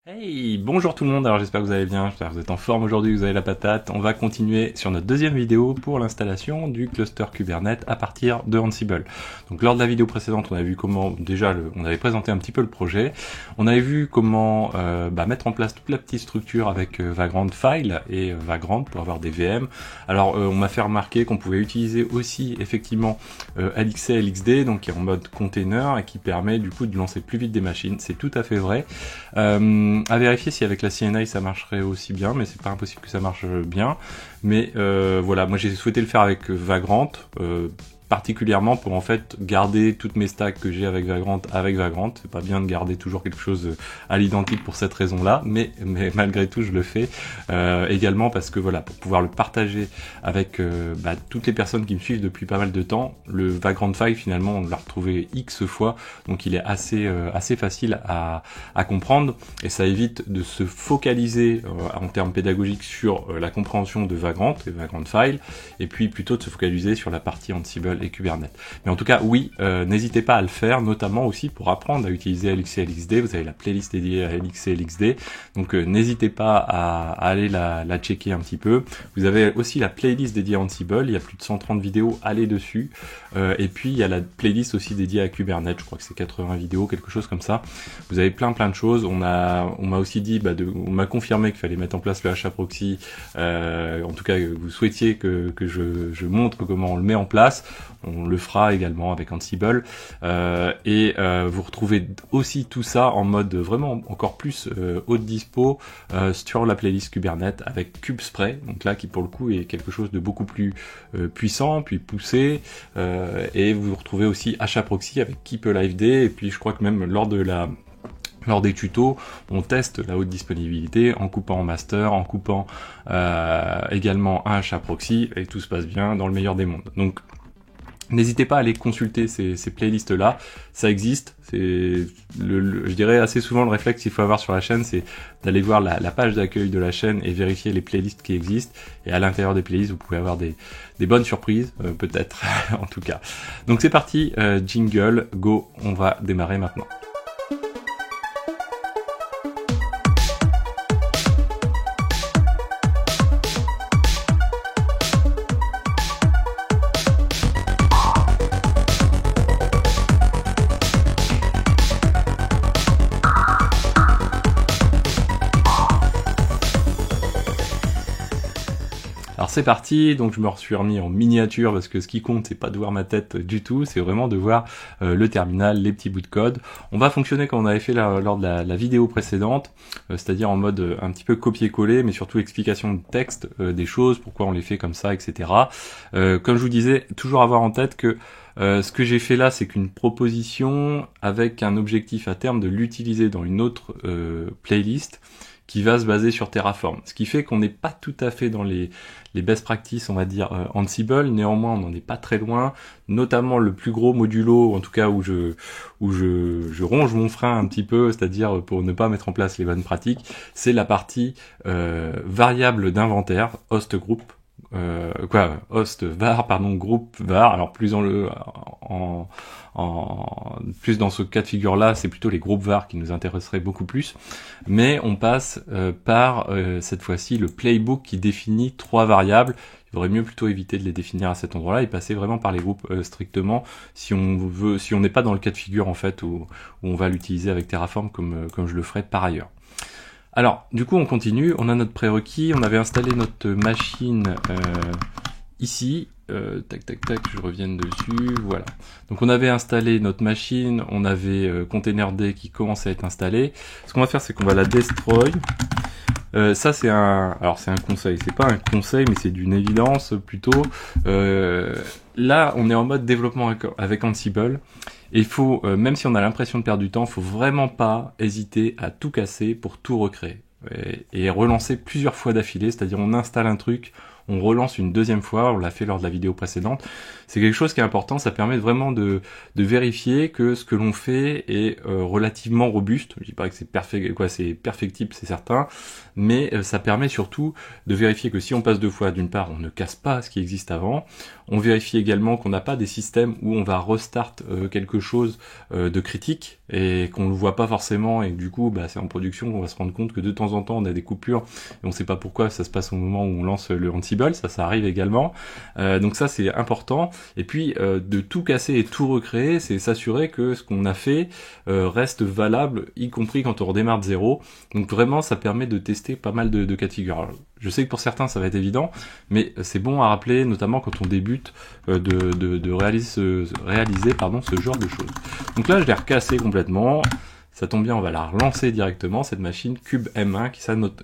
Hey, bonjour tout le monde, alors j'espère que vous allez bien, j'espère que vous êtes en forme aujourd'hui, que vous avez la patate. On va continuer sur notre deuxième vidéo pour l'installation du cluster Kubernetes à partir de Ansible. Donc lors de la vidéo précédente, on avait vu comment, on avait présenté un petit peu le projet, on avait vu comment mettre en place toute la petite structure avec Vagrant File et Vagrant pour avoir des VM. Alors on m'a fait remarquer qu'on pouvait utiliser aussi effectivement LXC LXD, donc qui est en mode container et qui permet du coup de lancer plus vite des machines, c'est tout à fait vrai. À vérifier si avec la CNI ça marcherait aussi bien, mais c'est pas impossible que ça marche bien. Mais voilà, moi j'ai souhaité le faire avec Vagrant, particulièrement pour en fait garder toutes mes stacks que j'ai avec Vagrant. C'est pas bien de garder toujours quelque chose à l'identique pour cette raison-là, mais malgré tout je le fais également parce que voilà, pour pouvoir le partager avec toutes les personnes qui me suivent depuis pas mal de temps. Le Vagrant File finalement on l'a retrouvé X fois, donc il est assez facile à comprendre et ça évite de se focaliser en termes pédagogiques sur la compréhension de Vagrant et Vagrant File, et puis plutôt de se focaliser sur la partie Ansible et Kubernetes. Mais en tout cas, oui, n'hésitez pas à le faire, notamment aussi pour apprendre à utiliser LXC LXD. Vous avez la playlist dédiée à LXC LXD, donc n'hésitez pas à aller la checker un petit peu. Vous avez aussi la playlist dédiée à Ansible, il y a plus de 130 vidéos, allez dessus. Et puis il y a la playlist aussi dédiée à Kubernetes, je crois que c'est 80 vidéos, quelque chose comme ça. Vous avez plein de choses. On m'a aussi dit, on m'a confirmé qu'il fallait mettre en place le HAProxy. En tout cas, vous souhaitiez que je montre comment on le met en place. On le fera également avec Ansible. Vous retrouvez aussi tout ça en mode vraiment encore plus haute dispo sur la playlist Kubernetes avec Kubespray. Donc là, qui pour le coup est quelque chose de beaucoup plus puissant, puis poussé. Et vous retrouvez aussi HAProxy avec Keep Alive Day. Et puis je crois que même lors des tutos, on teste la haute disponibilité en coupant en master, en coupant également un HAProxy, et tout se passe bien dans le meilleur des mondes. Donc n'hésitez pas à aller consulter ces playlists-là, ça existe. C'est je dirais assez souvent le réflexe qu'il faut avoir sur la chaîne, c'est d'aller voir la page d'accueil de la chaîne et vérifier les playlists qui existent. Et à l'intérieur des playlists, vous pouvez avoir des bonnes surprises, peut-être en tout cas. Donc c'est parti, jingle, go, on va démarrer maintenant. Alors c'est parti, donc je me suis remis en miniature parce que ce qui compte c'est pas de voir ma tête du tout, c'est vraiment de voir le terminal, les petits bouts de code. On va fonctionner comme on avait fait lors de la vidéo précédente, c'est-à-dire en mode un petit peu copier-coller, mais surtout explication de texte des choses, pourquoi on les fait comme ça, etc. Comme je vous disais, toujours avoir en tête que ce que j'ai fait là, c'est qu'une proposition avec un objectif à terme de l'utiliser dans une autre playlist qui va se baser sur Terraform. Ce qui fait qu'on n'est pas tout à fait dans les best practices, on va dire, Ansible. Néanmoins, on n'en est pas très loin. Notamment le plus gros modulo, en tout cas où je ronge mon frein un petit peu, c'est-à-dire pour ne pas mettre en place les bonnes pratiques, c'est la partie variable d'inventaire, host group. Host var, groupe var, alors plus plus dans ce cas de figure là, c'est plutôt les groupes var qui nous intéresseraient beaucoup plus, mais on passe par cette fois-ci le playbook qui définit 3 variables. Il vaudrait mieux plutôt éviter de les définir à cet endroit-là et passer vraiment par les groupes strictement si on n'est pas dans le cas de figure en fait où on va l'utiliser avec Terraform comme je le ferai par ailleurs. Alors, du coup, on continue. On a notre prérequis. On avait installé notre machine ici. Tac, je reviens dessus. Voilà. Donc, on avait installé notre machine. On avait containerd qui commençait à être installé. Ce qu'on va faire, c'est qu'on va la destroy. Ça, c'est un conseil. C'est pas un conseil, mais c'est d'une évidence plutôt. Là, on est en mode développement avec Ansible. Et il faut, même si on a l'impression de perdre du temps, il faut vraiment pas hésiter à tout casser pour tout recréer. Et relancer plusieurs fois d'affilée, c'est-à-dire on installe un truc, on relance une deuxième fois, on l'a fait lors de la vidéo précédente. C'est quelque chose qui est important, ça permet vraiment de vérifier que ce que l'on fait est relativement robuste. Je dis pas que c'est perfectible, c'est certain, mais ça permet surtout de vérifier que si on passe 2 fois, d'une part, on ne casse pas ce qui existe avant. On vérifie également qu'on n'a pas des systèmes où on va restart quelque chose de critique et qu'on le voit pas forcément, et que du coup c'est en production qu'on va se rendre compte que de temps en temps on a des coupures et on sait pas pourquoi, ça se passe au moment où on lance le Ansible, ça arrive également. Donc ça c'est important. Et puis de tout casser et tout recréer, c'est s'assurer que ce qu'on a fait reste valable, y compris quand on redémarre de zéro. Donc vraiment ça permet de tester pas mal de cas de figure. Alors, je sais que pour certains ça va être évident, mais c'est bon à rappeler, notamment quand on débute, de réaliser ce genre de choses. Donc là je l'ai recassé complètement, ça tombe bien, on va la relancer directement, cette machine Cube M1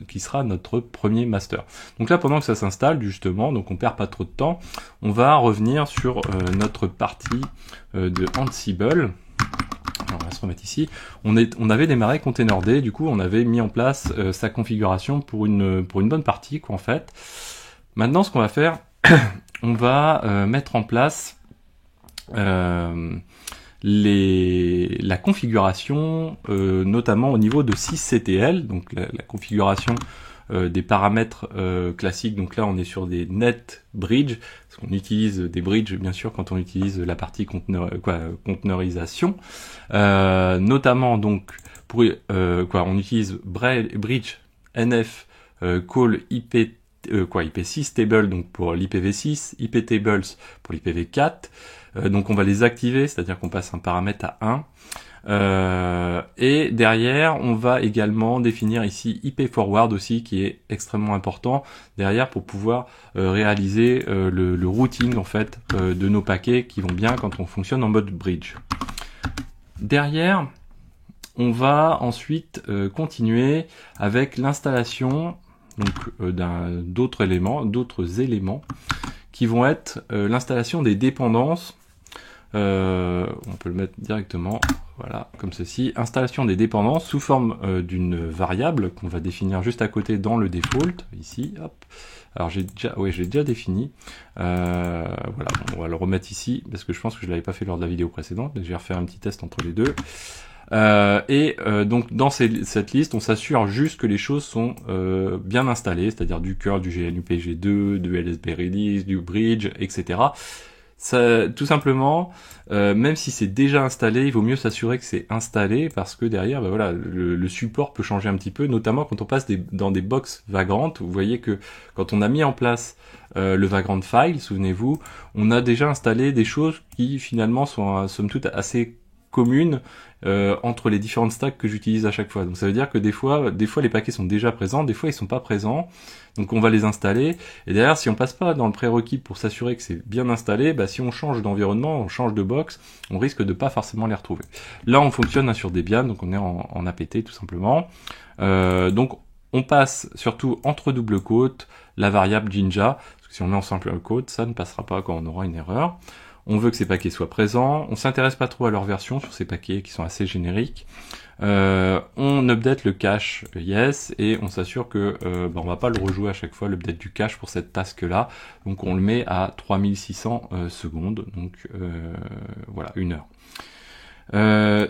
qui sera notre premier master. Donc là pendant que ça s'installe justement, donc on perd pas trop de temps, on va revenir sur notre partie de Ansible. Alors on va se remettre ici. On avait démarré Containerd, du coup on avait mis en place sa configuration pour une bonne partie quoi en fait. Maintenant ce qu'on va faire, on va mettre en place la configuration, notamment au niveau de sysctl, donc la configuration des paramètres classiques. Donc là on est sur des net bridge, parce qu'on utilise des bridges bien sûr quand on utilise la partie conteneurisation, notamment donc pour on utilise bridge nf call IP6 table donc pour l'IPv6, IP tables pour l'IPv4. Donc on va les activer, c'est-à-dire qu'on passe un paramètre à 1. Et derrière, on va également définir ici IP forward aussi, qui est extrêmement important derrière pour pouvoir réaliser le routing en fait de nos paquets qui vont bien quand on fonctionne en mode bridge. Derrière, on va ensuite continuer avec l'installation donc d'autres éléments qui vont être l'installation des dépendances. On peut le mettre directement, voilà, comme ceci. Installation des dépendances sous forme d'une variable qu'on va définir juste à côté dans le default, ici, hop. Alors j'ai déjà défini. Voilà, bon, on va le remettre ici, parce que je pense que je l'avais pas fait lors de la vidéo précédente, mais je vais refaire un petit test entre les deux. Donc dans cette liste, on s'assure juste que les choses sont bien installées, c'est-à-dire du curl, du GNU-PG2, du LSB Release, du bridge, etc. Ça, tout simplement, même si c'est déjà installé, il vaut mieux s'assurer que c'est installé parce que derrière, voilà, le support peut changer un petit peu, notamment quand on passe dans des box vagrantes. Vous voyez que quand on a mis en place le vagrant file, souvenez-vous, on a déjà installé des choses qui finalement sont somme toute assez communes entre les différentes stacks que j'utilise à chaque fois. Donc ça veut dire que des fois les paquets sont déjà présents, des fois ils sont pas présents. Donc on va les installer, et derrière si on passe pas dans le prérequis pour s'assurer que c'est bien installé, si on change d'environnement, on change de box, on risque de pas forcément les retrouver. Là on fonctionne sur Debian, donc on est en APT tout simplement. Donc on passe surtout entre double quotes la variable Jinja, parce que si on met en simple quote, ça ne passera pas quand on aura une erreur. On veut que ces paquets soient présents, on s'intéresse pas trop à leur version sur ces paquets qui sont assez génériques. On update le cache yes et on s'assure que on va pas le rejouer à chaque fois l'update du cache pour cette task là, donc on le met à 3600 secondes, donc voilà, 1 heure.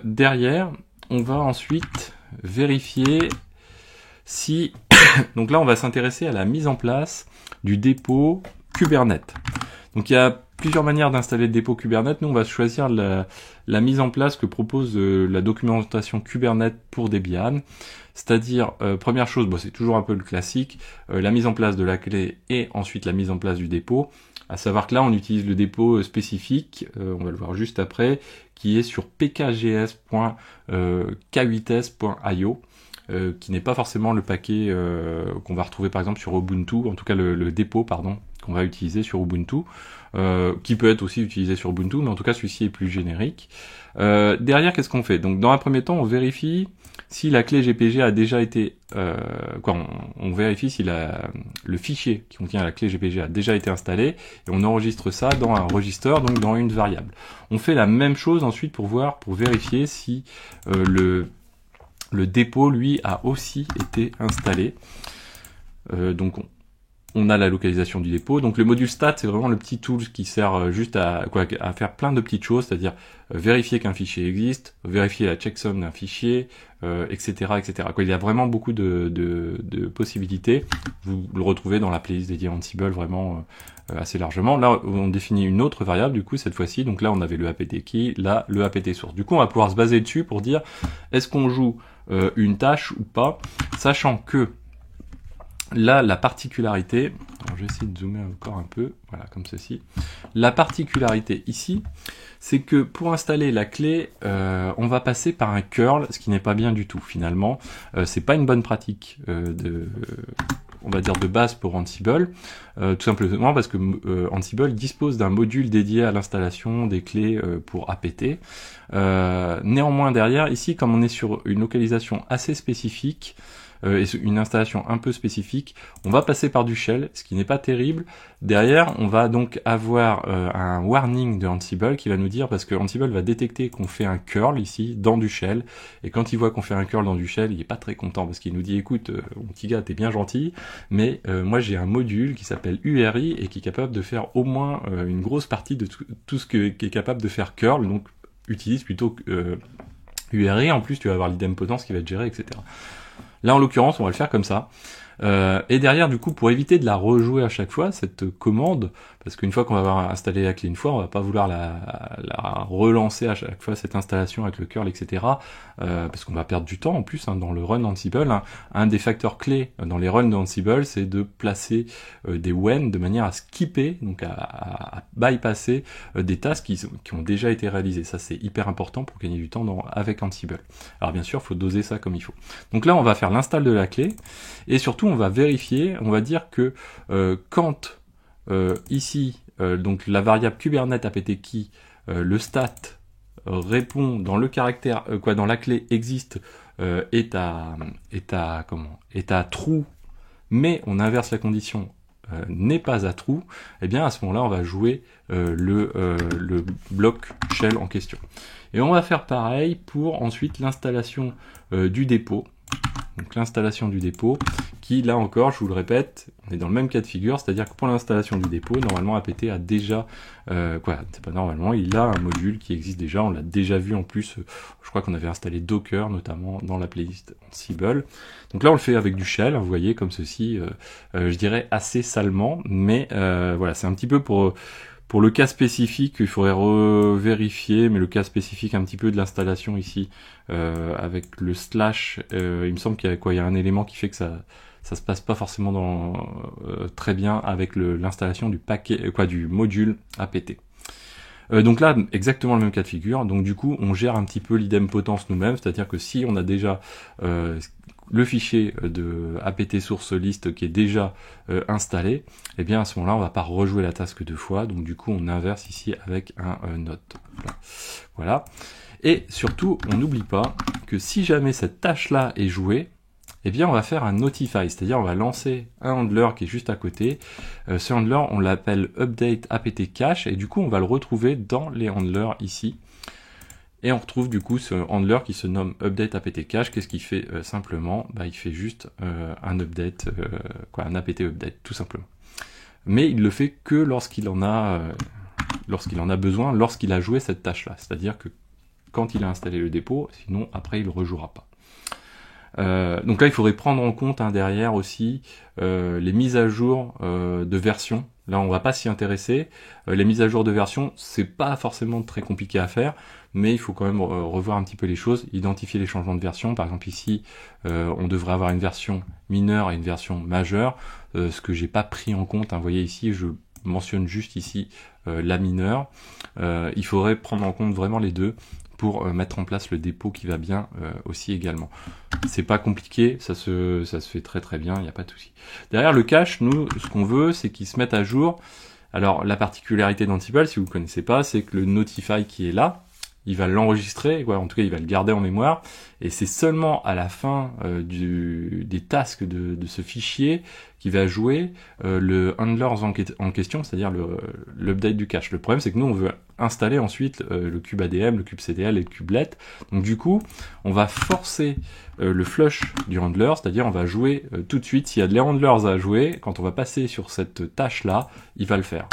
Derrière on va ensuite vérifier si donc là on va s'intéresser à la mise en place du dépôt Kubernetes. Donc il y a plusieurs manières d'installer le dépôt Kubernetes. Nous, on va choisir la mise en place que propose la documentation Kubernetes pour Debian. C'est-à-dire, première chose, c'est toujours un peu le classique, la mise en place de la clé et ensuite la mise en place du dépôt. À savoir que là, on utilise le dépôt spécifique, on va le voir juste après, qui est sur pkgs.k8s.io. Qui n'est pas forcément le paquet qu'on va retrouver par exemple sur Ubuntu, en tout cas le dépôt pardon qu'on va utiliser sur Ubuntu, qui peut être aussi utilisé sur Ubuntu, mais en tout cas celui-ci est plus générique. Derrière, qu'est-ce qu'on fait? Donc dans un premier temps, on vérifie si la clé GPG a déjà été on vérifie si le fichier qui contient la clé GPG a déjà été installé, et on enregistre ça dans un register, donc dans une variable. On fait la même chose ensuite pour vérifier si le dépôt lui a aussi été installé. Donc on a la localisation du dépôt. Donc le module stat, c'est vraiment le petit tool qui sert juste à faire plein de petites choses, c'est-à-dire vérifier qu'un fichier existe, vérifier la checksum d'un fichier, etc., etc. Il y a vraiment beaucoup de possibilités. Vous le retrouvez dans la playlist dédiée Ansible vraiment assez largement. Là, on définit une autre variable, du coup, cette fois-ci. Donc là, on avait le apt key, là, le apt source. Du coup, on va pouvoir se baser dessus pour dire est-ce qu'on joue une tâche ou pas, sachant que là, la particularité, alors je vais essayer de zoomer encore un peu, voilà, comme ceci. La particularité ici, c'est que pour installer la clé, on va passer par un curl, ce qui n'est pas bien du tout finalement. C'est pas une bonne pratique on va dire de base pour Ansible, tout simplement parce que Ansible dispose d'un module dédié à l'installation des clés pour apt. Néanmoins derrière, ici, comme on est sur une localisation assez spécifique, et une installation un peu spécifique, on va passer par du shell, ce qui n'est pas terrible. Derrière, on va donc avoir un warning de Ansible qui va nous dire, parce que Ansible va détecter qu'on fait un curl ici, dans du shell, et quand il voit qu'on fait un curl dans du shell, il est pas très content, parce qu'il nous dit, écoute, mon petit gars, t'es bien gentil, mais moi j'ai un module qui s'appelle URI, et qui est capable de faire au moins une grosse partie de tout ce qui est capable de faire curl, donc utilise plutôt URI, en plus tu vas avoir l'idempotence qui va être géré, etc. Là, en l'occurrence, on va le faire comme ça. Et derrière, du coup, pour éviter de la rejouer à chaque fois, cette commande, parce qu'une fois qu'on va avoir installé la clé une fois, on va pas vouloir la relancer à chaque fois, cette installation avec le curl, etc. Parce qu'on va perdre du temps en plus dans le run Ansible. Un des facteurs clés dans les runs d'Ansible, c'est de placer des when de manière à skipper, donc à bypasser des tasks qui ont déjà été réalisées. Ça, c'est hyper important pour gagner du temps avec Ansible. Alors bien sûr, il faut doser ça comme il faut. Donc là, on va faire l'install de la clé, et surtout, on va vérifier, on va dire que quand ici, donc la variable Kubernetes apt key, le stat répond dans le caractère, dans la clé existe, est à true, mais on inverse la condition, n'est pas à true, et bien à ce moment-là, on va jouer le bloc shell en question. Et on va faire pareil pour ensuite l'installation du dépôt. Donc l'installation du dépôt, qui là encore, je vous le répète, on est dans le même cas de figure, c'est-à-dire que pour l'installation du dépôt, normalement apt a déjà, c'est pas normalement, il a un module qui existe déjà, on l'a déjà vu en plus, je crois qu'on avait installé Docker notamment dans la playlist Ansible. Donc là on le fait avec du shell, vous voyez, comme ceci, je dirais assez salement, mais voilà, c'est un petit peu pour le cas spécifique, il faudrait revérifier, mais le cas spécifique un petit peu de l'installation ici, avec le slash, il me semble qu'il y a un élément qui fait que ça se passe pas forcément très bien avec l'installation du paquet, du module apt. Donc là, exactement le même cas de figure. Donc du coup, on gère un petit peu l'idempotence nous-mêmes, c'est-à-dire que si on a déjà le fichier de apt source list qui est déjà installé, et bien à ce moment-là, on va pas rejouer la task deux fois. Donc du coup, on inverse ici avec un note. Voilà. Et surtout, on n'oublie pas que si jamais cette tâche-là est jouée, eh bien on va faire un notify, c'est-à-dire on va lancer un handler qui est juste à côté. Ce handler, on l'appelle update apt cache, et du coup on va le retrouver dans les handlers ici. Et on retrouve du coup ce handler qui se nomme update apt cache. Qu'est-ce qu'il fait simplement? Il fait juste un update, un apt update tout simplement. Mais il le fait que lorsqu'il en a besoin, lorsqu'il a joué cette tâche-là. C'est-à-dire que quand il a installé le dépôt, sinon après il ne rejouera pas. Donc là, il faudrait prendre en compte derrière aussi les mises à jour de version. Là, on va pas s'y intéresser. Les mises à jour de version, c'est pas forcément très compliqué à faire, mais il faut quand même revoir un petit peu les choses, identifier les changements de version. Par exemple, ici, on devrait avoir une version mineure et une version majeure, ce que j'ai pas pris en compte. Vous voyez ici, je mentionne juste ici la mineure. Il faudrait prendre en compte vraiment les deux pour mettre en place le dépôt qui va bien aussi également. C'est pas compliqué, ça se fait très très bien, il n'y a pas de souci. Derrière le cache, nous, ce qu'on veut, c'est qu'il se mette à jour. Alors la particularité d'Ansible, si vous ne connaissez pas, c'est que le notify qui est là, il va l'enregistrer, en tout cas il va le garder en mémoire, et c'est seulement à la fin des tasks de ce fichier qui va jouer le handlers en question, c'est-à-dire l'update du cache. Le problème c'est que nous on veut installer ensuite le kubeADM, le kubectl et le kubelet, donc du coup on va forcer le flush du handler, c'est-à-dire on va jouer tout de suite, s'il y a des handlers à jouer, quand on va passer sur cette tâche là, il va le faire.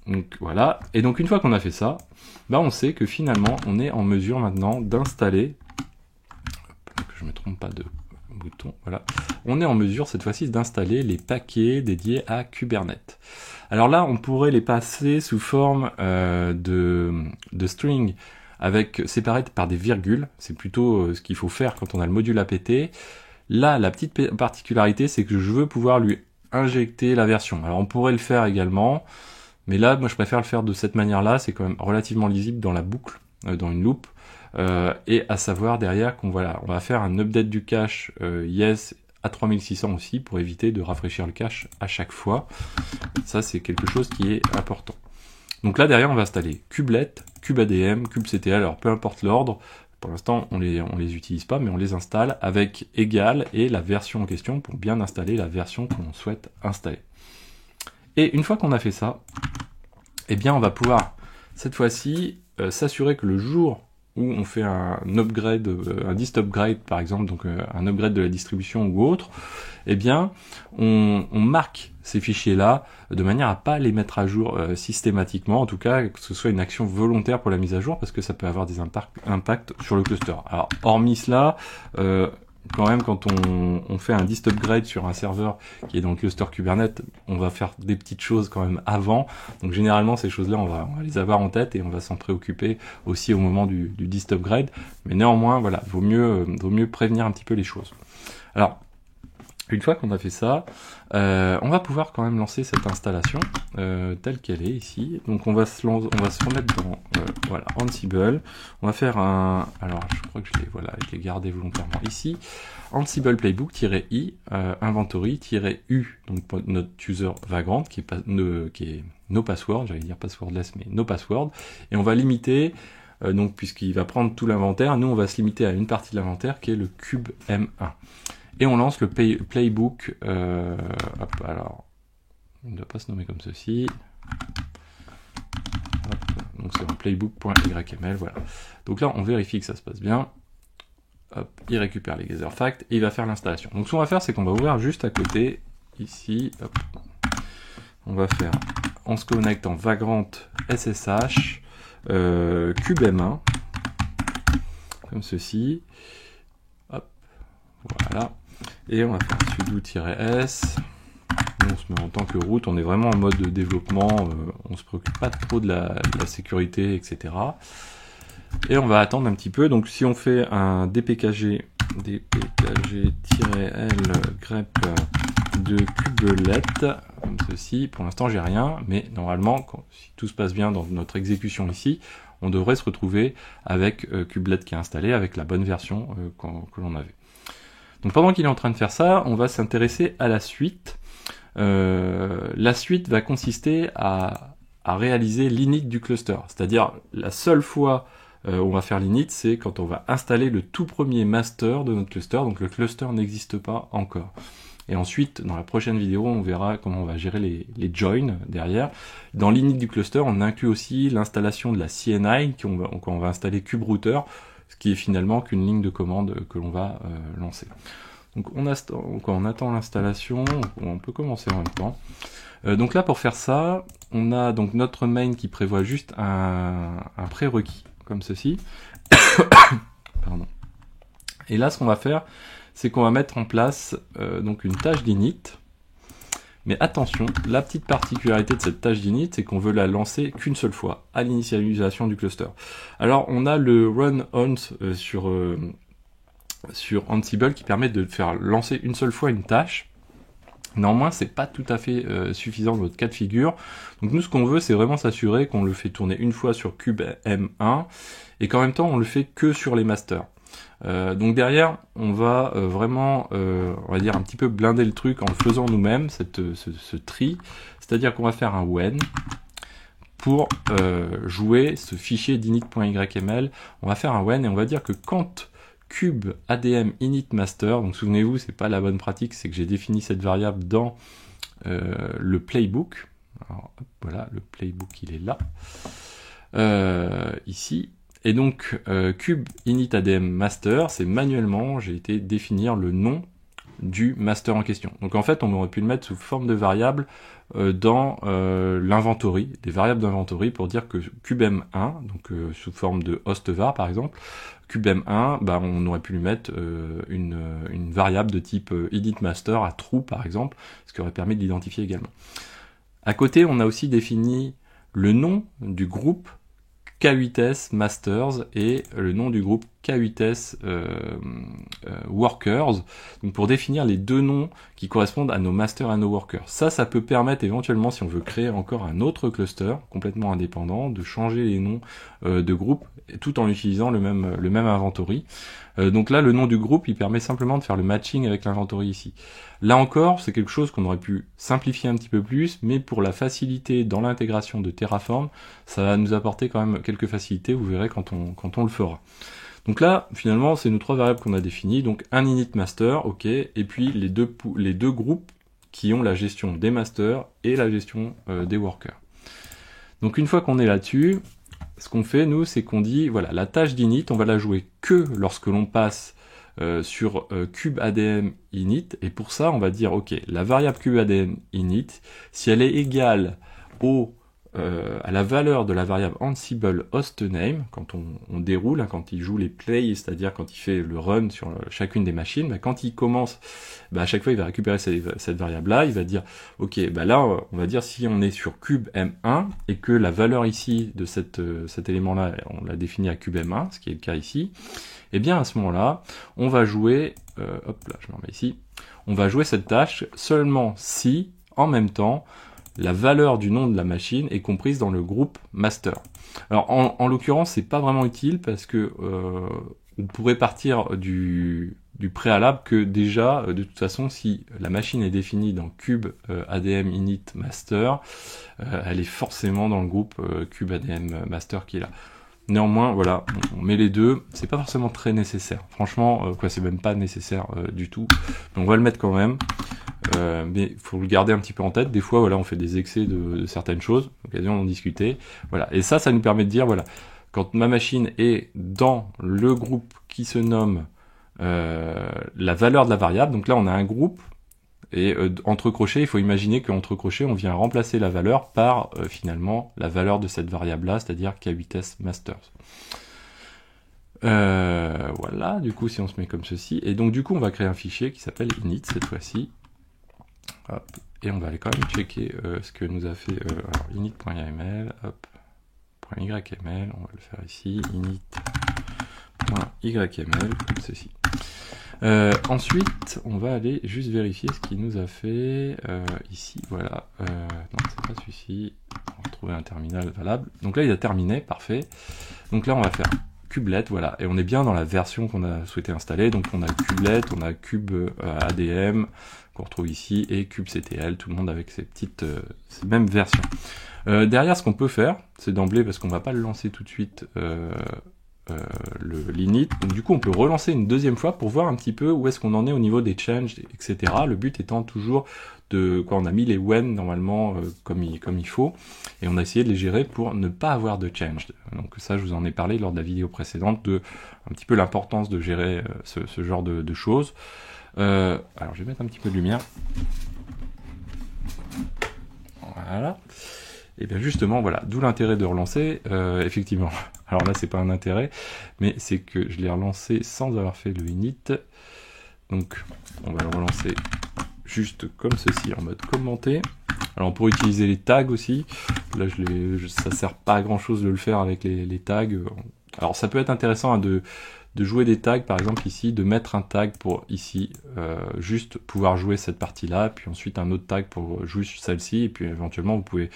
Donc voilà, et donc une fois qu'on a fait ça, bah on sait que finalement on est en mesure maintenant d'installer, que je me trompe pas de bouton, voilà, on est en mesure cette fois-ci d'installer les paquets dédiés à Kubernetes. Alors là on pourrait les passer sous forme de string séparés par des virgules, c'est plutôt ce qu'il faut faire quand on a le module apt. Là la petite particularité c'est que je veux pouvoir lui injecter la version. Alors on pourrait le faire également, mais là, moi, je préfère le faire de cette manière-là. C'est quand même relativement lisible dans la boucle, dans une loupe. Et à savoir derrière qu'on on va faire un update du cache yes à 3600 aussi pour éviter de rafraîchir le cache à chaque fois. Ça, c'est quelque chose qui est important. Donc là, derrière, on va installer kubelet, kubeADM, kubectl. Alors, peu importe l'ordre. Pour l'instant, on les utilise pas, mais on les installe avec égal et la version en question pour bien installer la version que l'on souhaite installer. Et une fois qu'on a fait ça, eh bien on va pouvoir cette fois-ci s'assurer que le jour où on fait un upgrade, un dist upgrade par exemple, donc un upgrade de la distribution ou autre, eh bien on marque ces fichiers-là de manière à pas les mettre à jour systématiquement, en tout cas que ce soit une action volontaire pour la mise à jour, parce que ça peut avoir des impacts sur le cluster. Alors hormis cela, quand même, quand on fait un dist upgrade sur un serveur qui est dans le cluster Kubernetes, on va faire des petites choses quand même avant. Donc généralement, ces choses-là, on va les avoir en tête et on va s'en préoccuper aussi au moment du dist upgrade. Mais néanmoins, voilà, vaut mieux prévenir un petit peu les choses. Alors, une fois qu'on a fait ça, on va pouvoir quand même lancer cette installation telle qu'elle est ici. Donc on va se remettre dans voilà, Ansible. On va faire un, alors je crois que je l'ai gardé volontairement ici. Ansible playbook-i inventory-u, donc notre user vagrant qui est no password, j'allais dire passwordless mais no password, et on va limiter. Donc puisqu'il va prendre tout l'inventaire, nous on va se limiter à une partie de l'inventaire qui est le cube M1. Et on lance le playbook, hop, alors, il ne doit pas se nommer comme ceci. Hop, donc c'est un playbook.yml, voilà. Donc là, on vérifie que ça se passe bien. Hop, il récupère les gather facts et il va faire l'installation. Donc ce qu'on va faire, c'est qu'on va ouvrir juste à côté, ici, hop. On va faire, on se connecte en vagrant SSH, cube M1, comme ceci. Hop, voilà. Et on va faire sudo-s. On se met en tant que root, on est vraiment en mode de développement, on se préoccupe pas trop de la sécurité, etc. Et on va attendre un petit peu. Donc si on fait un dpkg-l grep de kubelet, comme ceci, pour l'instant j'ai rien, mais normalement, si tout se passe bien dans notre exécution ici, on devrait se retrouver avec kubelet qui est installé, avec la bonne version que l'on avait. Donc pendant qu'il est en train de faire ça, on va s'intéresser à la suite. La suite va consister à réaliser l'init du cluster. C'est-à-dire la seule fois où on va faire l'init, c'est quand on va installer le tout premier master de notre cluster. Donc le cluster n'existe pas encore. Et ensuite, dans la prochaine vidéo, on verra comment on va gérer les joins derrière. Dans l'init du cluster, on inclut aussi l'installation de la CNI, qu'on va installer kuberouter, ce qui est finalement qu'une ligne de commande que l'on va lancer. Donc on attend l'installation, on peut commencer en même temps. Donc là pour faire ça, on a donc notre main qui prévoit juste un prérequis, comme ceci. Pardon. Et là ce qu'on va faire, c'est qu'on va mettre en place donc une tâche d'init. Mais attention, la petite particularité de cette tâche d'init, c'est qu'on veut la lancer qu'une seule fois, à l'initialisation du cluster. Alors on a le run on sur Ansible qui permet de faire lancer une seule fois une tâche. Néanmoins, c'est pas tout à fait suffisant dans notre cas de figure. Donc nous, ce qu'on veut, c'est vraiment s'assurer qu'on le fait tourner une fois sur cube M1 et qu'en même temps, on le fait que sur les masters. Donc derrière, on va vraiment, on va dire un petit peu blinder le truc en le faisant nous-mêmes, ce tri. C'est-à-dire qu'on va faire un when pour jouer ce fichier d'init.yml. On va faire un when et on va dire que quand cube adm init master, donc souvenez-vous, c'est pas la bonne pratique, c'est que j'ai défini cette variable dans le playbook. Alors, hop, voilà, le playbook il est là, ici. Et donc cube init adm master, c'est manuellement, j'ai été définir le nom du master en question. Donc en fait, on aurait pu le mettre sous forme de variable dans l'inventory, des variables d'inventory pour dire que cubem1, donc sous forme de host var par exemple, cubem1, bah, on aurait pu lui mettre une variable de type init master à true par exemple, ce qui aurait permis de l'identifier également. À côté, on a aussi défini le nom du groupe K8s Masters et le nom du groupe K8s Workers, donc pour définir les deux noms qui correspondent à nos masters et à nos workers. Ça peut permettre éventuellement, si on veut créer encore un autre cluster complètement indépendant, de changer les noms de groupe tout en utilisant le même inventory. Donc là, le nom du groupe, il permet simplement de faire le matching avec l'inventory ici. Là encore, c'est quelque chose qu'on aurait pu simplifier un petit peu plus, mais pour la facilité dans l'intégration de Terraform, ça va nous apporter quand même quelques facilités, vous verrez quand on le fera. Donc là, finalement, c'est nos trois variables qu'on a définies, donc un init master, ok, et puis les deux groupes qui ont la gestion des masters et la gestion des workers. Donc une fois qu'on est là-dessus, ce qu'on fait, nous, c'est qu'on dit, voilà, la tâche d'init, on va la jouer que lorsque l'on passe sur cube adm init, et pour ça, on va dire, ok, la variable cube adm init, si elle est égale à la valeur de la variable Ansible hostname, quand on déroule, hein, quand il joue les plays, c'est-à-dire quand il fait le run sur chacune des machines, bah, quand il commence, bah, à chaque fois il va récupérer cette variable-là, il va dire, ok, bah là on va dire si on est sur cube m1 et que la valeur ici de cet élément-là, on l'a défini à cube m1, ce qui est le cas ici, et bien à ce moment-là, on va jouer, hop là, je m'en mets ici, on va jouer cette tâche seulement si, en même temps, la valeur du nom de la machine est comprise dans le groupe master. Alors en l'occurrence, c'est pas vraiment utile parce que on pourrait partir du préalable que déjà, de toute façon, si la machine est définie dans cube adm init master, elle est forcément dans le groupe cube adm master qui est là. Néanmoins, voilà, on met les deux, c'est pas forcément très nécessaire. Franchement, c'est même pas nécessaire du tout. Donc on va le mettre quand même. Mais il faut le garder un petit peu en tête. Des fois, voilà, on fait des excès de certaines choses, l'occasion d'en discuter. Voilà. Et ça nous permet de dire, voilà, quand ma machine est dans le groupe qui se nomme la valeur de la variable, donc là on a un groupe, et entre crochets, il faut imaginer qu'entre crochets, on vient remplacer la valeur par finalement la valeur de cette variable-là, c'est-à-dire K8s Masters. Voilà, du coup, si on se met comme ceci, et donc du coup, on va créer un fichier qui s'appelle init cette fois-ci. Hop, et on va aller quand même checker ce que nous a fait init.yml, hop, .yml, on va le faire ici, init.yml, comme ceci. Ensuite, on va aller juste vérifier ce qu'il nous a fait ici, voilà, non, c'est pas celui-ci, on va retrouver un terminal valable. Donc là, il a terminé, parfait. Donc là, on va faire kubelet, voilà, et on est bien dans la version qu'on a souhaité installer. Donc on a kubelet, on a cube ADM qu'on retrouve ici et kubectl, tout le monde avec ces mêmes versions. Derrière, ce qu'on peut faire, c'est d'emblée, parce qu'on va pas le lancer tout de suite, l'init. Donc du coup, on peut relancer une deuxième fois pour voir un petit peu où est-ce qu'on en est au niveau des changes, etc. Le but étant toujours on a mis les when normalement comme il faut, et on a essayé de les gérer pour ne pas avoir de change. Donc ça, je vous en ai parlé lors de la vidéo précédente de un petit peu l'importance de gérer ce genre de choses. Alors je vais mettre un petit peu de lumière. Voilà. Et bien justement, voilà, d'où l'intérêt de relancer, effectivement. Alors là, c'est pas un intérêt, mais c'est que je l'ai relancé sans avoir fait le init. Donc, on va le relancer juste comme ceci, en mode commenter. Alors, on pourrait utiliser les tags aussi. Là, ça sert pas à grand chose de le faire avec les tags. Alors, ça peut être intéressant de de jouer des tags, par exemple ici, de mettre un tag pour ici, juste pouvoir jouer cette partie-là, puis ensuite un autre tag pour jouer celle-ci, et puis éventuellement vous pouvez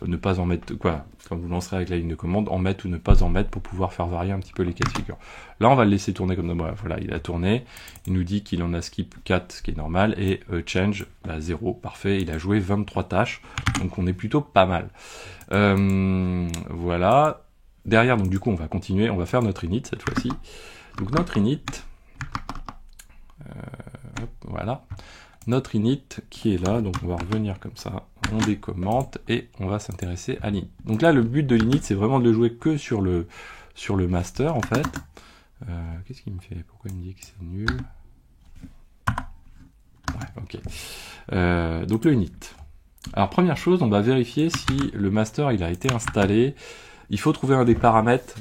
ne pas en mettre, quoi, quand vous lancerez avec la ligne de commande, en mettre ou ne pas en mettre pour pouvoir faire varier un petit peu les cas de figure. Là, on va le laisser tourner comme ça. Voilà, il a tourné. Il nous dit qu'il en a skip 4, ce qui est normal, et change, 0, parfait. Il a joué 23 tâches, donc on est plutôt pas mal. Voilà. Derrière, donc du coup, on va continuer. On va faire notre init cette fois-ci. Donc notre init, voilà. Notre init qui est là, donc on va revenir comme ça, on décommente et on va s'intéresser à l'init. Donc là, le but de l'init, c'est vraiment de le jouer que sur le master, en fait. Qu'est-ce qu'il me fait? Pourquoi il me dit que c'est nul? Ouais, ok. Donc le init. Alors première chose, on va vérifier si le master il a été installé. Il faut trouver un des paramètres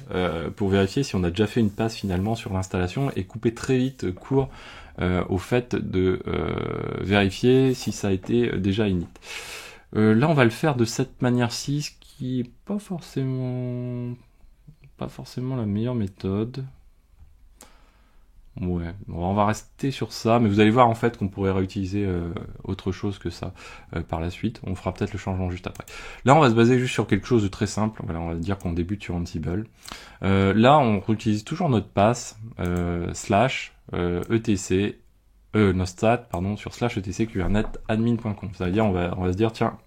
pour vérifier si on a déjà fait une passe finalement sur l'installation et couper très vite court au fait de vérifier si ça a été déjà init. Là on va le faire de cette manière-ci, ce qui est pas forcément la meilleure méthode. Ouais, on va rester sur ça, mais vous allez voir en fait qu'on pourrait réutiliser autre chose que ça par la suite. On fera peut-être le changement juste après. Là, on va se baser juste sur quelque chose de très simple. Voilà, on va dire qu'on débute sur Ansible. Là, on réutilise toujours notre pass slash etc nostat pardon sur slash etc kubernetes admin.conf. Ça veut dire on va se dire tiens.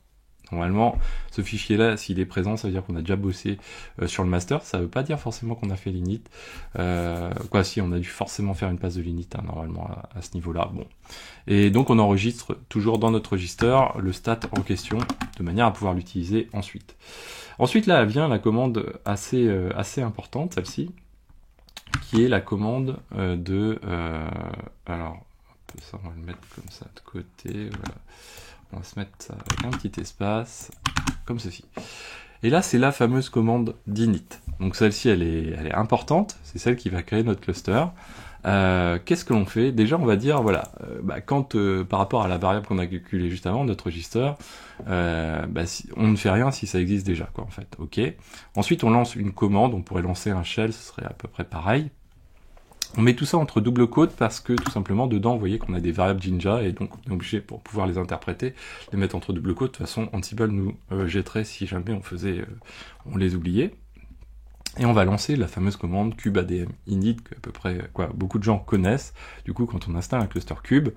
Normalement, ce fichier-là, s'il est présent, ça veut dire qu'on a déjà bossé sur le master. Ça veut pas dire forcément qu'on a fait l'init. Quoi, si, on a dû forcément faire une passe de l'init, hein, normalement, à ce niveau-là. Bon. Et donc, on enregistre toujours dans notre register le stat en question, de manière à pouvoir l'utiliser ensuite. Ensuite, là, vient la commande assez importante, celle-ci, qui est la commande alors, ça, on va le mettre comme ça de côté, voilà. On va se mettre ça avec un petit espace, comme ceci. Et là, c'est la fameuse commande d'init. Donc celle-ci, elle est importante. C'est celle qui va créer notre cluster. Qu'est-ce que l'on fait? Déjà, on va dire, voilà, quand par rapport à la variable qu'on a calculée juste avant, notre register, on ne fait rien si ça existe déjà, quoi, en fait. Ok. Ensuite, on lance une commande. On pourrait lancer un shell, ce serait à peu près pareil. On met tout ça entre double quotes parce que tout simplement dedans, vous voyez qu'on a des variables Jinja et donc on est obligé pour pouvoir les interpréter, les mettre entre double quotes. De toute façon, Ansible nous jetterait si jamais on les oubliait. Et on va lancer la fameuse commande kubeadm init que à peu près beaucoup de gens connaissent. Du coup, quand on installe un cluster kube,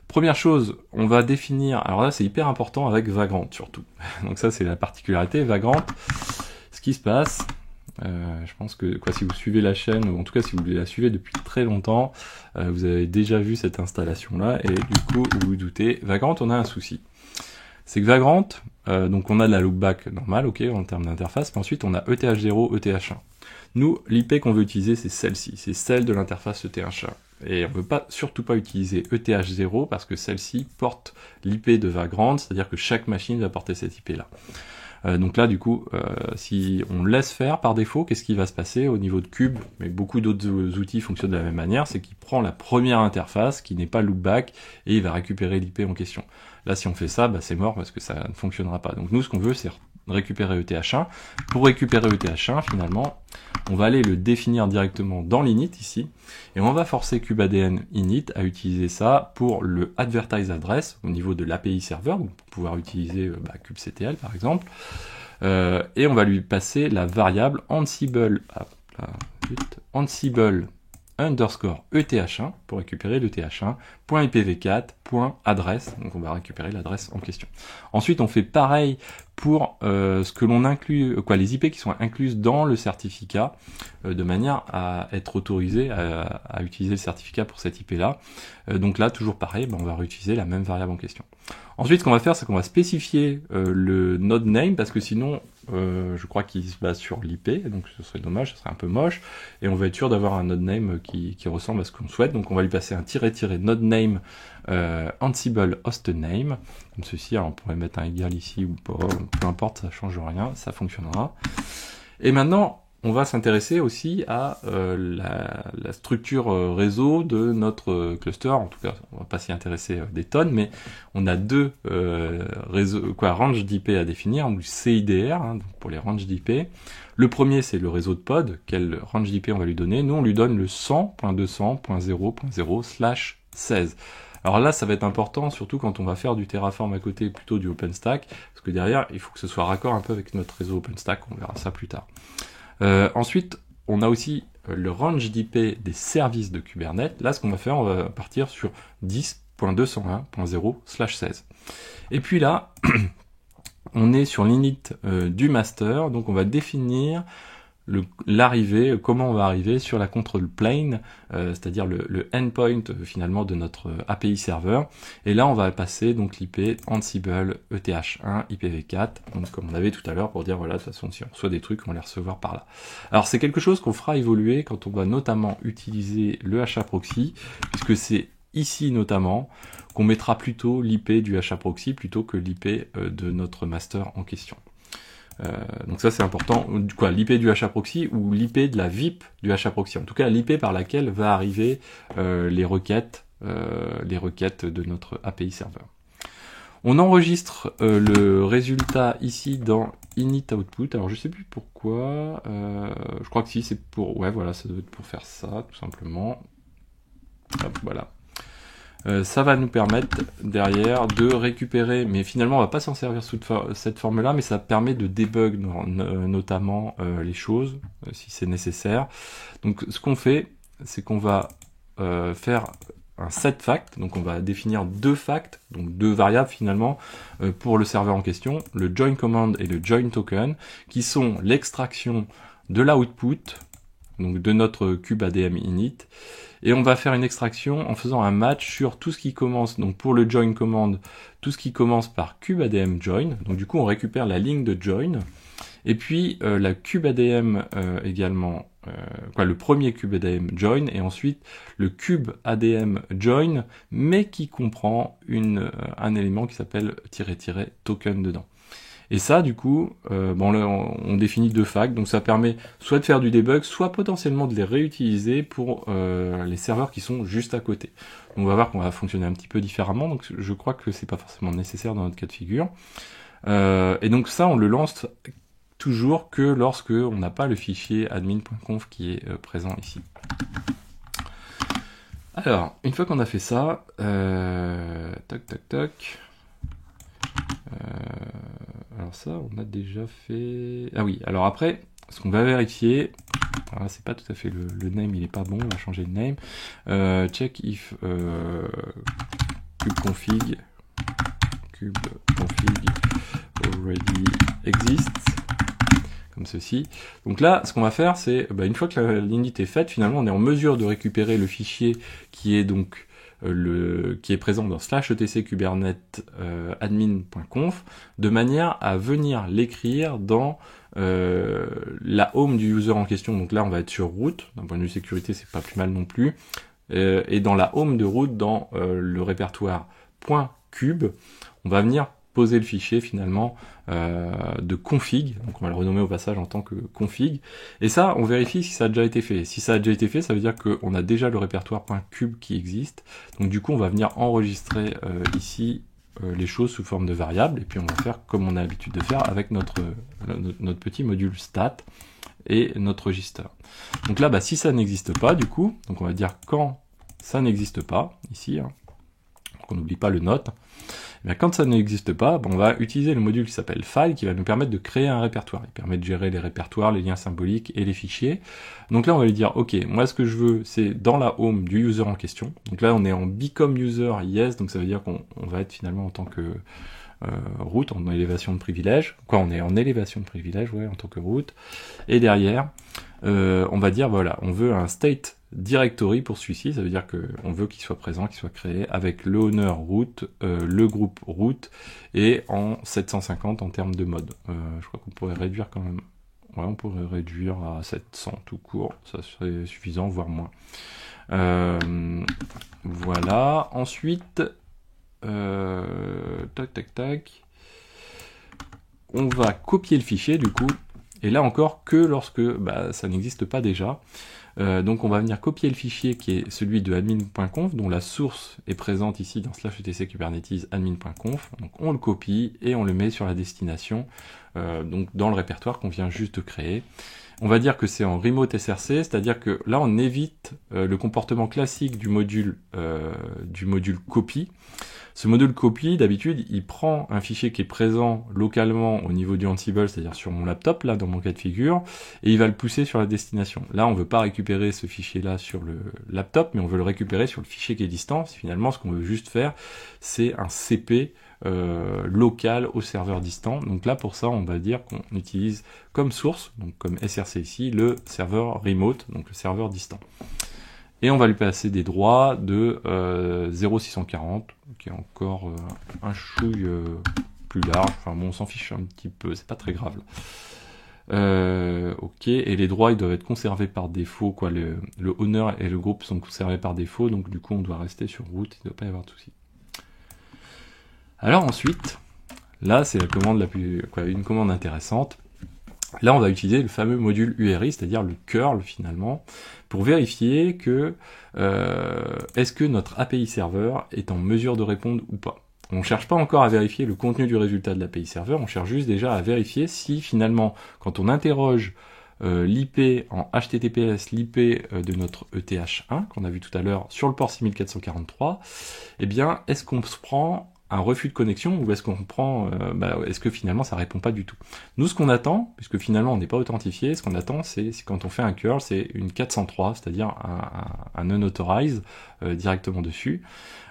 première chose, on va définir. Alors là, c'est hyper important avec Vagrant surtout. Donc ça, c'est la particularité Vagrant. Ce qui se passe. Je pense que si vous suivez la chaîne, ou en tout cas si vous la suivez depuis très longtemps, vous avez déjà vu cette installation-là, et du coup, vous vous doutez, Vagrant, on a un souci. C'est que Vagrant, donc on a de la loopback normale, ok, en termes d'interface, mais ensuite on a ETH0, ETH1. Nous, l'IP qu'on veut utiliser, c'est celle-ci, c'est celle de l'interface ETH1. Et on ne veut surtout pas utiliser ETH0 parce que celle-ci porte l'IP de Vagrant, c'est-à-dire que chaque machine va porter cette IP-là. Donc là, du coup, si on laisse faire par défaut, qu'est-ce qui va se passer au niveau de Cube? Mais beaucoup d'autres outils fonctionnent de la même manière, c'est qu'il prend la première interface qui n'est pas loopback et il va récupérer l'IP en question. Là, si on fait ça, c'est mort parce que ça ne fonctionnera pas. Donc nous, ce qu'on veut, c'est récupérer ETH1. Pour récupérer ETH1, finalement, on va aller le définir directement dans l'init ici, et on va forcer kubeadm init à utiliser ça pour le advertise address au niveau de l'API serveur, pour pouvoir utiliser kubectl par exemple, et on va lui passer la variable Ansible, Ansible underscore ETH1 pour récupérer l'ETH1, .ipv4.address, donc on va récupérer l'adresse en question. Ensuite, on fait pareil pour ce que l'on inclut, les IP qui sont incluses dans le certificat, de manière à être autorisé à utiliser le certificat pour cette IP-là. Donc là, toujours pareil, on va réutiliser la même variable en question. Ensuite, ce qu'on va faire, c'est qu'on va spécifier le node name, parce que sinon, je crois qu'il se base sur l'IP, donc ce serait dommage, ce serait un peu moche, et on va être sûr d'avoir un node name qui ressemble à ce qu'on souhaite. Donc on va lui passer un node name Ansible host name, comme ceci. Alors on pourrait mettre un égal ici ou pas, peu importe, ça change rien, ça fonctionnera. Et maintenant, on va s'intéresser aussi à la structure réseau de notre cluster. En tout cas, on va pas s'y intéresser des tonnes, mais on a deux ranges d'IP à définir, donc CIDR, hein, donc pour les ranges d'IP. Le premier, c'est le réseau de pod. Quel range d'IP on va lui donner? Nous, on lui donne le 100.200.0.0/16. Alors là, ça va être important, surtout quand on va faire du Terraform à côté, plutôt du OpenStack, parce que derrière, il faut que ce soit raccord un peu avec notre réseau OpenStack, on verra ça plus tard. Ensuite, on a aussi le range d'IP des services de Kubernetes. Là, ce qu'on va faire, on va partir sur 10.201.0/16. Et puis là, on est sur l'init du master, donc on va définir l'arrivée, comment on va arriver sur la control plane, c'est-à-dire le endpoint finalement de notre API serveur. Et là, on va passer donc l'IP Ansible ETH1 IPv4, donc comme on avait tout à l'heure pour dire voilà, de toute façon, si on reçoit des trucs, on va les recevoir par là. Alors c'est quelque chose qu'on fera évoluer quand on va notamment utiliser le HAProxy, puisque c'est ici notamment qu'on mettra plutôt l'IP du HAProxy plutôt que l'IP de notre master en question. Donc ça c'est important, quoi, l'IP du HAProxy ou l'IP de la VIP du HAProxy, en tout cas l'IP par laquelle va arriver les requêtes de notre API serveur. On enregistre le résultat ici dans init output. Alors je sais plus pourquoi, je crois que si c'est pour, ouais voilà, ça doit être pour faire ça tout simplement. Hop, voilà. Ça va nous permettre derrière de récupérer, mais finalement on va pas s'en servir sous cette forme-là, mais ça permet de debug notamment les choses si c'est nécessaire. Donc ce qu'on fait, c'est qu'on va faire un set fact, donc on va définir deux facts, donc deux variables finalement pour le serveur en question, le join command et le join token, qui sont l'extraction de l'output, donc de notre cube ADM init, et on va faire une extraction en faisant un match sur tout ce qui commence, donc pour le join command, tout ce qui commence par cube ADM join, donc du coup on récupère la ligne de join, et puis la cube ADM également, le premier cube ADM join, et ensuite le cube ADM join, mais qui comprend un élément qui s'appelle -- token dedans. Et ça, du coup, on définit deux facts, donc ça permet soit de faire du debug, soit potentiellement de les réutiliser pour les serveurs qui sont juste à côté. Donc on va voir qu'on va fonctionner un petit peu différemment, donc je crois que c'est pas forcément nécessaire dans notre cas de figure. Et donc ça, on le lance toujours que lorsque on n'a pas le fichier admin.conf qui est présent ici. Alors, une fois qu'on a fait ça, alors ça, on a déjà fait... Ah oui, alors après, ce qu'on va vérifier, alors c'est pas tout à fait le name, il est pas bon, on va changer de name. Check if kubeconfig already exists, comme ceci. Donc là, ce qu'on va faire, c'est, une fois que l'init est faite, finalement, on est en mesure de récupérer le fichier qui est donc qui est présent dans /etc kubernetes admin.conf, de manière à venir l'écrire dans la home du user en question. Donc là on va être sur root, d'un point de vue sécurité c'est pas plus mal non plus, et dans la home de root, dans le répertoire .cube, on va venir poser le fichier finalement de config, donc on va le renommer au passage en tant que config, et ça on vérifie si ça a déjà été fait. Si ça a déjà été fait, ça veut dire qu'on a déjà le répertoire .cube qui existe, donc du coup on va venir enregistrer ici les choses sous forme de variables, et puis on va faire comme on a l'habitude de faire avec notre petit module stat et notre register. Donc là si ça n'existe pas du coup, donc on va dire quand ça n'existe pas, ici, hein, donc on n'oublie pas le note. Mais quand ça n'existe pas, on va utiliser le module qui s'appelle file, qui va nous permettre de créer un répertoire. Il permet de gérer les répertoires, les liens symboliques et les fichiers. Donc là, on va lui dire, ok, moi ce que je veux, c'est dans la home du user en question. Donc là, on est en become user yes, donc ça veut dire qu'on va être finalement en tant que root, en élévation de privilège. On est en élévation de privilège, ouais, en tant que root. Et derrière, on va dire, voilà, on veut un state directory pour celui-ci, ça veut dire qu'on veut qu'il soit présent, qu'il soit créé avec le owner root, le groupe root, et en 750 en termes de mode. Je crois qu'on pourrait réduire quand même. Ouais, on pourrait réduire à 700 tout court, ça serait suffisant, voire moins. Voilà, ensuite, tac, on va copier le fichier du coup, et là encore que lorsque ça n'existe pas déjà. Donc on va venir copier le fichier qui est celui de admin.conf, dont la source est présente ici dans /etc kubernetes admin.conf. Donc on le copie et on le met sur la destination, donc dans le répertoire qu'on vient juste de créer. On va dire que c'est en remote src, c'est-à-dire que là on évite le comportement classique du module copie. Ce module copie, d'habitude, il prend un fichier qui est présent localement au niveau du Ansible, c'est-à-dire sur mon laptop, là, dans mon cas de figure, et il va le pousser sur la destination. Là, on ne veut pas récupérer ce fichier-là sur le laptop, mais on veut le récupérer sur le fichier qui est distant. Finalement, ce qu'on veut juste faire, c'est un CP local au serveur distant. Donc là, pour ça, on va dire qu'on utilise comme source, donc comme src ici, le serveur remote, donc le serveur distant. Et on va lui passer des droits de 0,640, qui est encore un chouille plus large. Enfin bon, on s'en fiche un petit peu, c'est pas très grave. Ok, et les droits ils doivent être conservés par défaut, quoi. Le owner et le groupe sont conservés par défaut, donc du coup on doit rester sur root, il ne doit pas y avoir de souci. Alors ensuite, là c'est la commande une commande intéressante. Là, on va utiliser le fameux module URI, c'est-à-dire le curl finalement, pour vérifier que est-ce que notre API serveur est en mesure de répondre ou pas. On ne cherche pas encore à vérifier le contenu du résultat de l'API serveur, on cherche juste déjà à vérifier si finalement, quand on interroge l'IP en HTTPS, l'IP de notre ETH1, qu'on a vu tout à l'heure sur le port 6443, eh bien, est-ce qu'on se prend un refus de connexion ou est-ce qu'on prend, est-ce que finalement ça répond pas du tout. Nous, ce qu'on attend, puisque finalement on n'est pas authentifié, ce qu'on attend, c'est quand on fait un curl, c'est une 403, c'est-à-dire un unauthorized directement dessus.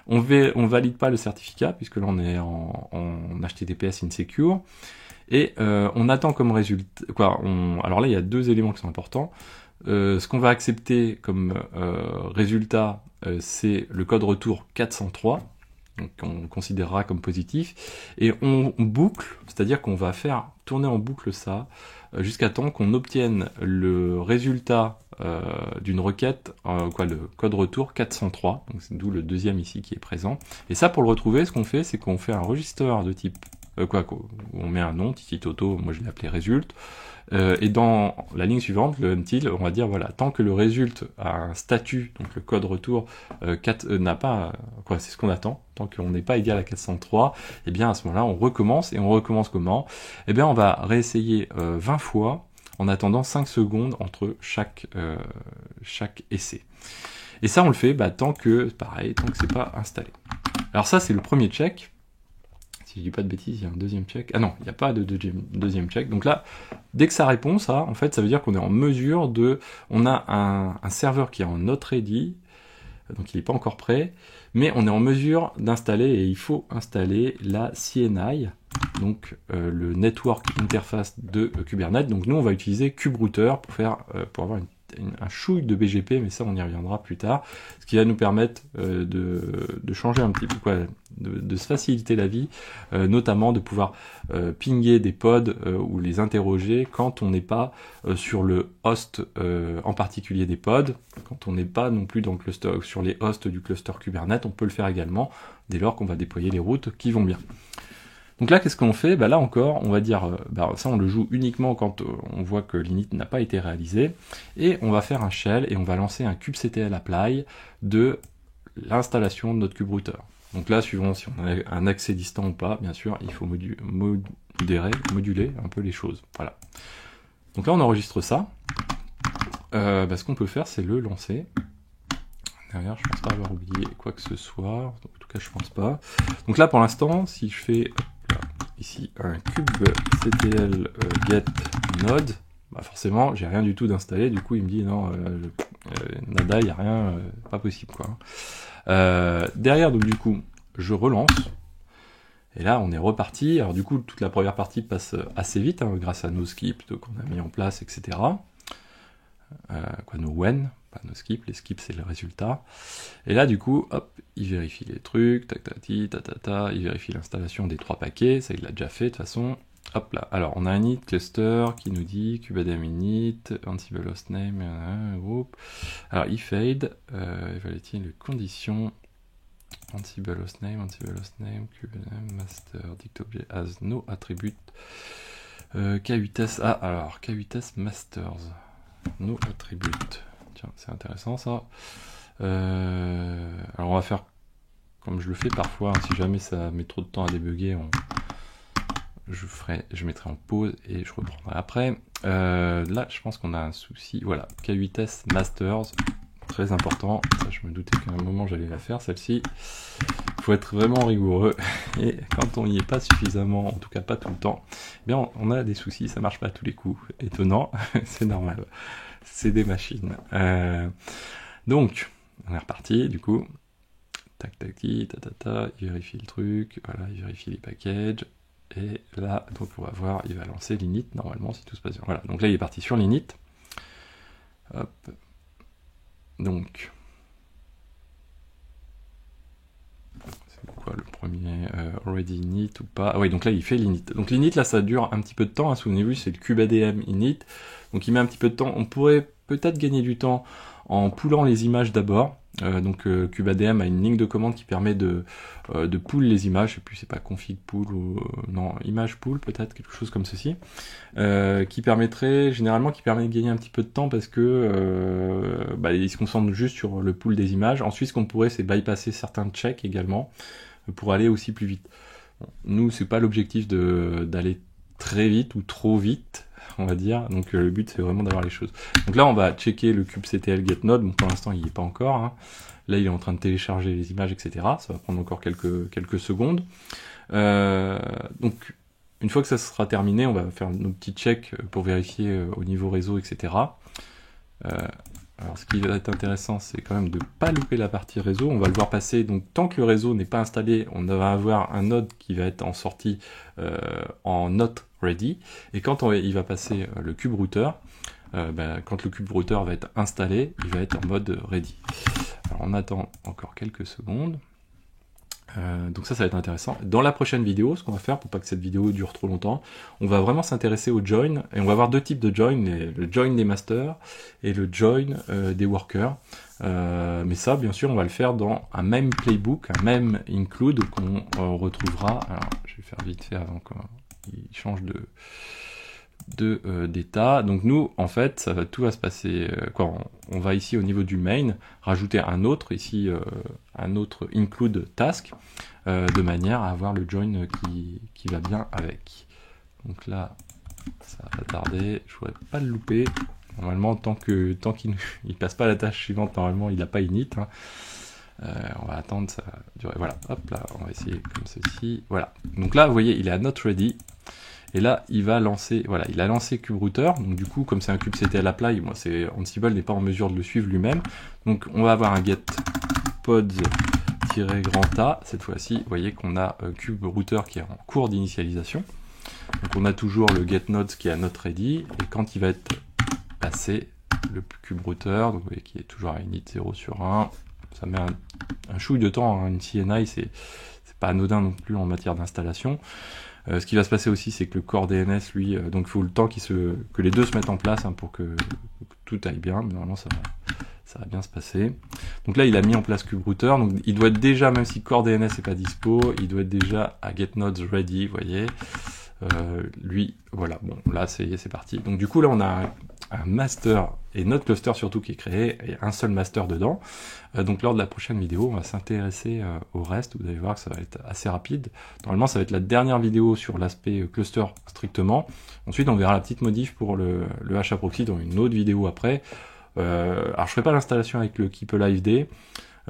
On valide pas le certificat, puisque là on est en HTTPS insecure, et on attend comme résultat, alors là il y a deux éléments qui sont importants. Ce qu'on va accepter comme résultat, c'est le code retour 403, donc on considérera comme positif, et on boucle, c'est-à-dire qu'on va faire tourner en boucle ça, jusqu'à temps qu'on obtienne le résultat d'une requête, le code retour 403, donc c'est d'où le deuxième ici qui est présent. Et ça, pour le retrouver, ce qu'on fait, c'est qu'on fait un register de type, on met un nom, Titi Toto, moi je l'ai appelé result, et dans la ligne suivante, le until, on va dire voilà, tant que le result a un statut, donc le code retour n'a pas, c'est ce qu'on attend, tant qu'on n'est pas égal à 403, et bien à ce moment-là on recommence, et on recommence comment? Eh bien on va réessayer 20 fois, en attendant 5 secondes entre chaque essai. Et ça on le fait tant que c'est pas installé. Alors ça c'est le premier check. Si je dis pas de bêtises, il y a un deuxième check. Ah non, il n'y a pas de deuxième check. Donc là, dès que ça répond, ça, en fait, ça veut dire qu'on est en mesure de... On a un serveur qui est en not ready, donc il n'est pas encore prêt, mais on est en mesure d'installer, et il faut installer la CNI, donc le Network Interface de Kubernetes. Donc nous, on va utiliser KubeRouter pour avoir un chouille de BGP, mais ça on y reviendra plus tard, ce qui va nous permettre de changer un petit peu, de se faciliter la vie, notamment de pouvoir pinguer des pods ou les interroger quand on n'est pas sur le host en particulier des pods, quand on n'est pas non plus dans le cluster, sur les hosts du cluster Kubernetes, on peut le faire également dès lors qu'on va déployer les routes qui vont bien. Donc là, qu'est-ce qu'on fait? Là encore, on va dire, ça on le joue uniquement quand on voit que l'init n'a pas été réalisé, et on va faire un shell, et on va lancer un kubectl apply de l'installation de notre KubeRouter. Donc là, suivant si on a un accès distant ou pas, bien sûr, il faut moduler un peu les choses. Voilà. Donc là, on enregistre ça. Ce qu'on peut faire, c'est le lancer. Derrière, je pense pas avoir oublié quoi que ce soit. En tout cas, je pense pas. Donc là, pour l'instant, si je fais ici un kubectl get node, forcément j'ai rien du tout d'installé, du coup il me dit non, nada, il n'y a rien, pas possible quoi. Derrière, donc du coup je relance, et là on est reparti. Alors du coup toute la première partie passe assez vite grâce à nos skips qu'on a mis en place, etc. Nos when, pas nos skips, les skips c'est le résultat. Et là du coup, hop, il vérifie les trucs, il vérifie l'installation des 3 paquets, ça il l'a déjà fait de toute façon. Hop là, alors on a un init cluster qui nous dit kubadem init, ansible hostname, groupe. Alors il fade, il va les les conditions, ansible hostname, kubadem master dict object has no attribute. K8S, ah alors K8S Masters, no attribute, tiens c'est intéressant ça. Alors on va faire comme je le fais parfois, hein, si jamais ça met trop de temps à débugger, je mettrai en pause et je reprendrai après. Là je pense qu'on a un souci, voilà, K8S Masters, très important, ça je me doutais qu'à un moment j'allais la faire celle-ci. Il faut être vraiment rigoureux, et quand on n'y est pas suffisamment, en tout cas pas tout le temps, eh bien on a des soucis, ça marche pas à tous les coups. Étonnant, c'est normal, c'est des machines. Donc, on est reparti du coup, tac tac ta, il vérifie le truc, voilà, il vérifie les packages, et là, donc on va voir, il va lancer l'init normalement si tout se passe bien. Voilà, donc là il est parti sur l'init, hop, donc... Quoi, le premier already init ou pas? Ah oui, donc là il fait l'init. Donc l'init là ça dure un petit peu de temps, hein, souvenez-vous c'est le kubadm init, donc il met un petit peu de temps. On pourrait peut-être gagner du temps en poulant les images d'abord. Donc kubadm a une ligne de commande qui permet de pool les images, je sais plus c'est pas config pool ou non image pool peut-être, quelque chose comme ceci, qui permet de gagner un petit peu de temps parce que il se concentre juste sur le pool des images. Ensuite ce qu'on pourrait c'est bypasser certains checks également pour aller aussi plus vite. Bon, nous c'est pas l'objectif d'aller très vite ou trop vite, on va dire, donc le but c'est vraiment d'avoir les choses. Donc là on va checker le kubectl getNode, bon pour l'instant il n'y est pas encore, hein. Là il est en train de télécharger les images, etc. Ça va prendre encore quelques secondes. Donc une fois que ça sera terminé, on va faire nos petits checks pour vérifier au niveau réseau, etc. Alors ce qui va être intéressant, c'est quand même de ne pas louper la partie réseau. On va le voir passer, donc tant que le réseau n'est pas installé, on va avoir un node qui va être en sortie en not ready. Et quand il va passer le cube router, quand le cube router va être installé, il va être en mode ready. Alors on attend encore quelques secondes. Donc ça va être intéressant. Dans la prochaine vidéo, ce qu'on va faire pour pas que cette vidéo dure trop longtemps, on va vraiment s'intéresser au join, et on va avoir deux types de join, le join des masters et le join des workers. Mais ça, bien sûr, on va le faire dans un même playbook, un même include qu'on retrouvera. Alors, je vais faire vite fait avant qu'il change d'état. Donc nous, en fait, tout va se passer quand on va ici au niveau du main, rajouter un autre, ici un autre include task, de manière à avoir le join qui va bien avec. Donc là, ça va pas tarder, je voudrais pas le louper. Normalement, tant qu'il ne passe pas à la tâche suivante, normalement il n'a pas init. Hein. On va attendre, ça va durer. Voilà, hop là, on va essayer comme ceci. Voilà. Donc là, vous voyez, il est à not ready. Et là, il va lancer, voilà, il a lancé KubeRouter. Donc du coup, comme c'est un kubectl apply, moi, Ansible n'est pas en mesure de le suivre lui-même. Donc on va avoir un get pods-grand A. Cette fois-ci, vous voyez qu'on a KubeRouter qui est en cours d'initialisation. Donc on a toujours le getNodes qui est à not ready. Et quand il va être passé, le KubeRouter, donc vous voyez qu'il est toujours à init 0/1. Ça met un chouille de temps, hein. Une CNI, c'est pas anodin non plus en matière d'installation. Ce qui va se passer aussi, c'est que le core DNS, lui, donc il faut le temps que les deux se mettent en place, hein, pour que tout aille bien. Mais normalement, ça va bien se passer. Donc là, il a mis en place KubeRouter. Donc il doit être déjà, même si core DNS n'est pas dispo, il doit être déjà à getNodes ready, vous voyez. Lui, voilà, bon, là, c'est parti. Donc du coup, là, on a un master et notre cluster surtout qui est créé, et un seul master dedans. Donc lors de la prochaine vidéo, on va s'intéresser au reste. Vous allez voir que ça va être assez rapide. Normalement, ça va être la dernière vidéo sur l'aspect cluster strictement. Ensuite, on verra la petite modif pour le HAProxy dans une autre vidéo après. Alors, je ferai pas l'installation avec le Keep Alive Day,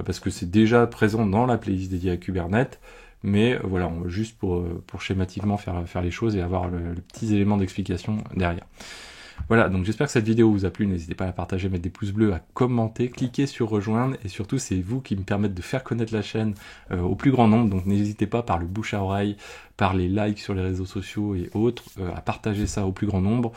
parce que c'est déjà présent dans la playlist dédiée à Kubernetes. Mais voilà, on va juste pour schématiquement faire les choses et avoir les petits éléments d'explication derrière. Voilà, donc j'espère que cette vidéo vous a plu, n'hésitez pas à la partager, mettre des pouces bleus, à commenter, cliquer sur rejoindre, et surtout c'est vous qui me permettez de faire connaître la chaîne au plus grand nombre, donc n'hésitez pas par le bouche à oreille, par les likes sur les réseaux sociaux et autres, à partager ça au plus grand nombre.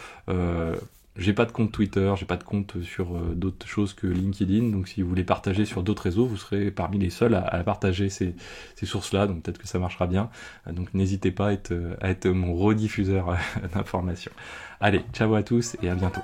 J'ai pas de compte Twitter, j'ai pas de compte sur d'autres choses que LinkedIn, donc si vous voulez partager sur d'autres réseaux, vous serez parmi les seuls à partager ces sources-là, donc peut-être que ça marchera bien. Donc n'hésitez pas à être mon rediffuseur d'informations. Allez, ciao à tous et à bientôt.